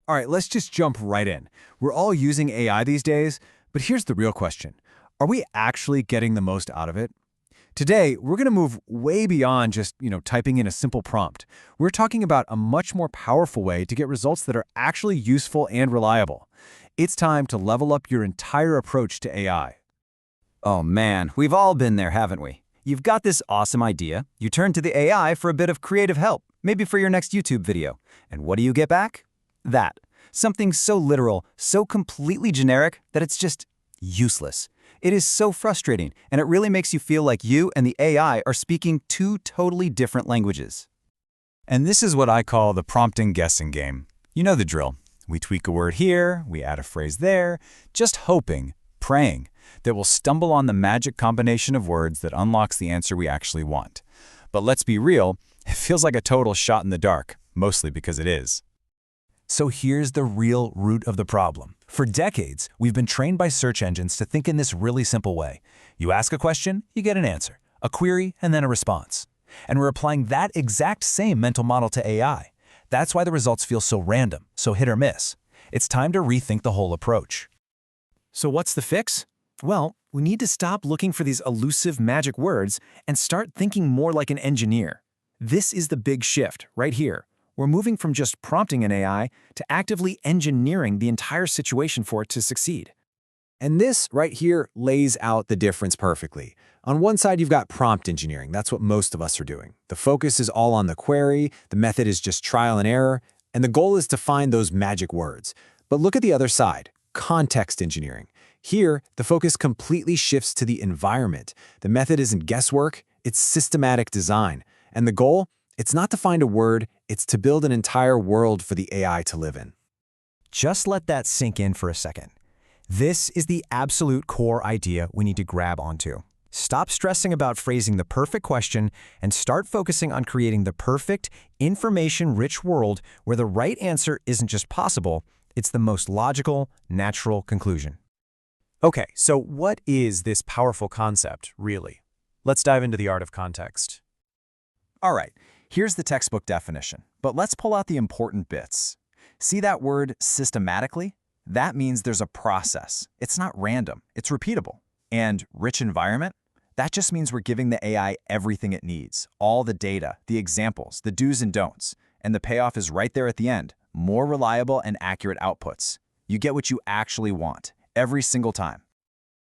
All right, let's just jump right in. We're all using AI these days, but here's the real question. Are we actually getting the most out of it? Today, we're going to move way beyond just, typing in a simple prompt. We're talking about a much more powerful way to get results that are actually useful and reliable. It's time to level up your entire approach to AI. Oh man, we've all been there, haven't we? You've got this awesome idea, you turn to the AI for a bit of creative help, maybe for your next YouTube video. And what do you get back? That. Something so literal, so completely generic that it's just useless. It is so frustrating, and it really makes you feel like you and the AI are speaking two totally different languages. And this is what I call the prompting guessing game. You know the drill. We tweak a word here, we add a phrase there, just hoping, praying, that we'll stumble on the magic combination of words that unlocks the answer we actually want. But let's be real, it feels like a total shot in the dark, mostly because it is. So here's the real root of the problem. For decades, we've been trained by search engines to think in this really simple way. You ask a question, you get an answer, a query, and then a response. And we're applying that exact same mental model to AI. That's why the results feel so random, so hit or miss. It's time to rethink the whole approach. So what's the fix? Well, we need to stop looking for these elusive magic words and start thinking more like an engineer. This is the big shift, right here. We're moving from just prompting an AI to actively engineering the entire situation for it to succeed. And this right here lays out the difference perfectly. On one side, you've got prompt engineering. That's what most of us are doing. The focus is all on the query, the method is just trial and error, and the goal is to find those magic words. But look at the other side, context engineering. Here, the focus completely shifts to the environment. The method isn't guesswork, it's systematic design. And the goal? It's not to find a word, it's to build an entire world for the AI to live in. Just let that sink in for a second. This is the absolute core idea we need to grab onto. Stop stressing about phrasing the perfect question and start focusing on creating the perfect, information-rich world where the right answer isn't just possible, it's the most logical, natural conclusion. Okay, so what is this powerful concept, really? Let's dive into the art of context. All right, here's the textbook definition, but let's pull out the important bits. See that word systematically? That means there's a process. It's not random, it's repeatable. And rich environment? That just means we're giving the AI everything it needs, all the data, the examples, the do's and don'ts. And the payoff is right there at the end, more reliable and accurate outputs. You get what you actually want, every single time.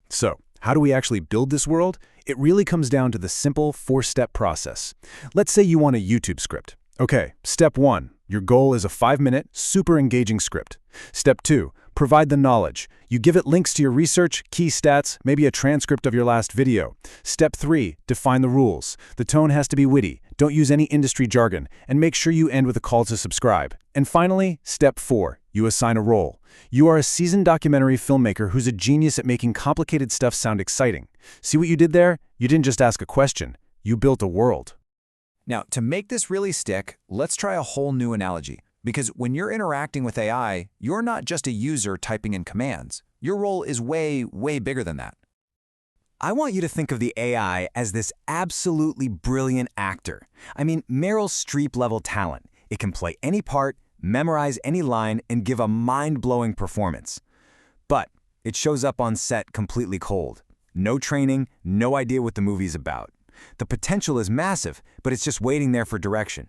So, how do we actually build this world? It really comes down to the simple four-step process. Let's say you want a YouTube script. Okay, step 1, your goal is a 5-minute, super engaging script. Step 2, provide the knowledge. You give it links to your research, key stats, maybe a transcript of your last video. Step 3, define the rules. The tone has to be witty, don't use any industry jargon, and make sure you end with a call to subscribe. And finally, step 4, you assign a role. You are a seasoned documentary filmmaker who's a genius at making complicated stuff sound exciting. See what you did there? You didn't just ask a question, you built a world. Now, to make this really stick, let's try a whole new analogy. Because when you're interacting with AI, you're not just a user typing in commands. Your role is way, way bigger than that. I want you to think of the AI as this absolutely brilliant actor. I mean, Meryl Streep-level talent. It can play any part, memorize any line, and give a mind-blowing performance. But it shows up on set completely cold. No training, no idea what the movie's about. The potential is massive, but it's just waiting there for direction.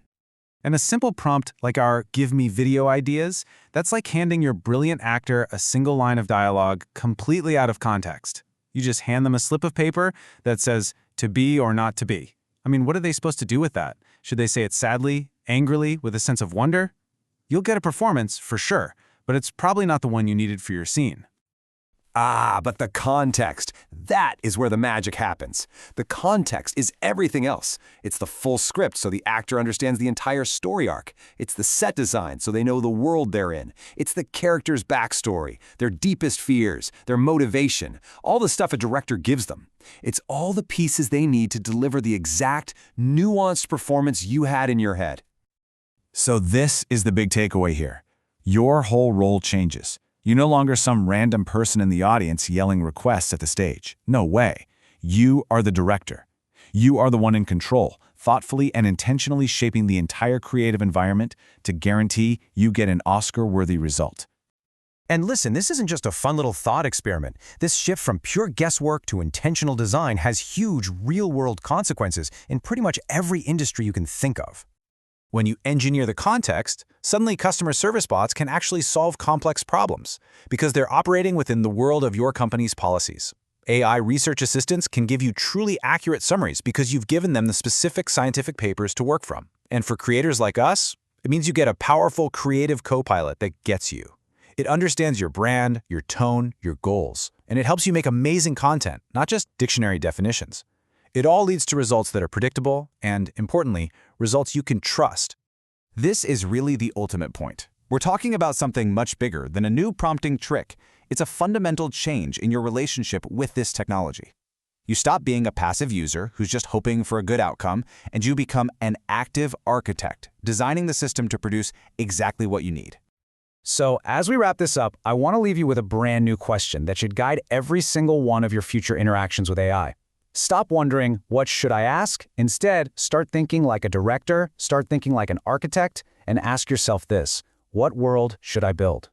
And a simple prompt like our "give me video ideas," that's like handing your brilliant actor a single line of dialogue completely out of context. You just hand them a slip of paper that says, "to be or not to be." I mean, what are they supposed to do with that? Should they say it sadly, angrily, with a sense of wonder? You'll get a performance, for sure, but it's probably not the one you needed for your scene. Ah, but the context, that is where the magic happens. The context is everything else. It's the full script so the actor understands the entire story arc. It's the set design so they know the world they're in. It's the character's backstory, their deepest fears, their motivation, all the stuff a director gives them. It's all the pieces they need to deliver the exact, nuanced performance you had in your head. So this is the big takeaway here. Your whole role changes. You're no longer some random person in the audience yelling requests at the stage. No way. You are the director. You are the one in control, thoughtfully and intentionally shaping the entire creative environment to guarantee you get an Oscar-worthy result. And listen, this isn't just a fun little thought experiment. This shift from pure guesswork to intentional design has huge real-world consequences in pretty much every industry you can think of. When you engineer the context, suddenly customer service bots can actually solve complex problems because they're operating within the world of your company's policies. AI research assistants can give you truly accurate summaries because you've given them the specific scientific papers to work from. And for creators like us, it means you get a powerful creative co-pilot that gets you. It understands your brand, your tone, your goals, and it helps you make amazing content, not just dictionary definitions. It all leads to results that are predictable and, importantly, results you can trust. This is really the ultimate point. We're talking about something much bigger than a new prompting trick. It's a fundamental change in your relationship with this technology. You stop being a passive user who's just hoping for a good outcome, and you become an active architect, designing the system to produce exactly what you need. So, as we wrap this up, I want to leave you with a brand new question that should guide every single one of your future interactions with AI. Stop wondering, what should I ask? Instead, start thinking like a director, start thinking like an architect, and ask yourself this: what world should I build?